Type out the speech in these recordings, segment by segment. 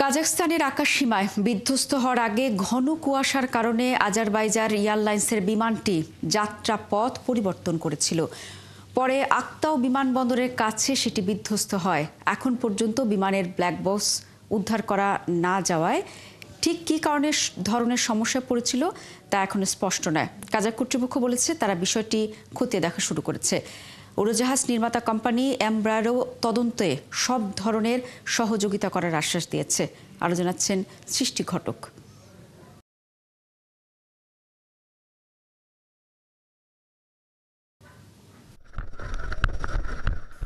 কাজাখস্তানের আকাশসীমায় বিধ্বস্ত হওয়ার আগে ঘন কুয়াশার কারণে আজারবাইজান এয়ারলাইন্সের বিমানটি যাত্রা পথ পরিবর্তন করেছিল। পরে আক্তাও বিমানবন্দরের কাছে সেটি বিধ্বস্ত হয়। এখন পর্যন্ত বিমানের ব্ল্যাক বক্স উদ্ধার করা না যাওয়ায় ঠিক কী ধরনের সমস্যায় পড়েছিল তা এখন স্পষ্ট নয়। কাজাখ কর্তৃপক্ষ বলেছে তারা বিষয়টি খতিয়ে দেখা শুরু করেছে। উড়োজাহাজ নির্মাতা কোম্পানি এমব্রায়ারও তদন্তে সব ধরনের সহযোগিতা করার আশ্বাস দিয়েছে। আরও জানাচ্ছেন সৃষ্টি ঘটক।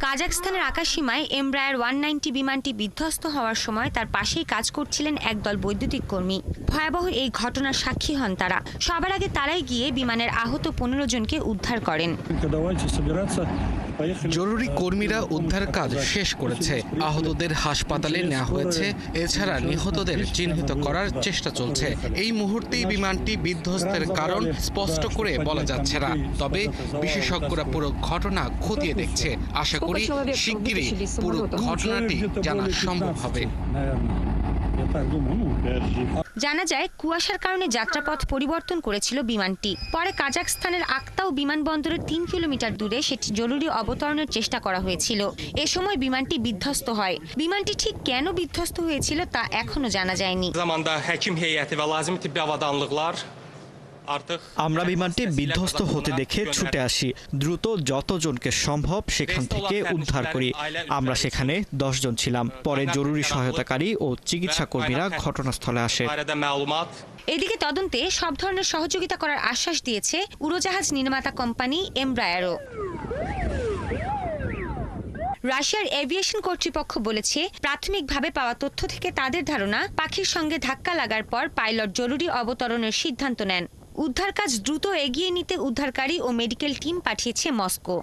কাজাখস্তানের আকাশসীমায় এমব্রায়ার 190 বিমানটি বিধ্বস্ত হওয়ার সময় তার পাশেই কাজ করছিলেন একদল বৈদ্যুতিক কর্মী। ভয়াবহ এই ঘটনার সাক্ষী হন তারা। সবার আগে তারাই গিয়ে বিমানের আহত 15 জনকে উদ্ধার করেন। জরুরি কর্মীরা উদ্ধার কাজ শেষ করেছে। আহতদের হাসপাতালে নেওয়া হয়েছে। এছাড়া নিহতদের চিহ্নিত করার চেষ্টা চলছে। এই মুহূর্তেই বিমানটি বিধ্বস্তের কারণ স্পষ্ট করে বলা যাচ্ছে না, তবে বিশেষজ্ঞরা পুরো ঘটনা খতিয়ে দেখছে। আশা করি শিগগিরই পুরো ঘটনাটি জানা সম্ভব হবে। জানা যায় কুয়াশার কারণে যাত্রাপথ পরিবর্তন করেছিল বিমানটি। পরে কাজাখস্তানের আক্তাও বিমানবন্দরের 3 কিলোমিটার দূরে সেটি জরুরি অবতরণের চেষ্টা করা হয়েছিল। এ সময় বিমানটি বিধ্বস্ত হয়। বিমানটি ঠিক কেন বিধ্বস্ত হয়েছিল তা এখনো জানা যায়নি। আমরা বিমানটি বিধ্বস্ত হতে দেখে ছুটে আসি। দ্রুত যতজনকে সম্ভব সেখান থেকে উদ্ধার করি। আমরা সেখানে 10 জন ছিলাম। পরে জরুরি সহায়তাকারী ও চিকিৎসা কর্মীরা ঘটনাস্থলে আসে। এদিকে তদন্তে সব ধরনের সহযোগিতা করার আশ্বাস দিয়েছে উড়োজাহাজ নির্মাতা কোম্পানি এমব্রায়ারও। রাশিয়ার এভিয়েশন কর্তৃপক্ষ বলেছে, প্রাথমিকভাবে পাওয়া তথ্য থেকে তাদের ধারণা পাখির সঙ্গে ধাক্কা লাগার পর পাইলট জরুরি অবতরণের সিদ্ধান্ত নেন। উদ্ধার কাজ দ্রুত এগিয়ে নিতে উদ্ধারকারী ও মেডিকেল টিম পাঠিয়েছে মস্কো।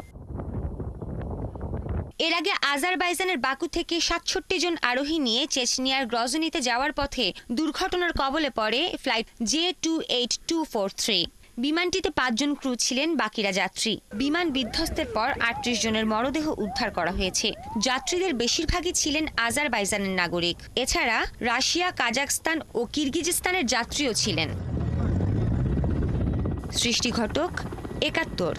এর আগে আজারবাইজানের বাকু থেকে 67 জন আরোহী নিয়ে চেচনিয়ার গ্রজনিতে যাওয়ার পথে দুর্ঘটনার কবলে পড়ে ফ্লাইট J28243। বিমানটিতে 5 জন ক্রু ছিলেন, বাকিরা যাত্রী। বিমান বিধ্বস্তের পর 38 জনের মরদেহ উদ্ধার করা হয়েছে। যাত্রীদের বেশিরভাগই ছিলেন আজারবাইজানের নাগরিক। এছাড়া রাশিয়া, কাজাখস্তান ও কিরগিজস্তানের যাত্রীও ছিলেন। সৃষ্টি ঘটক, 71।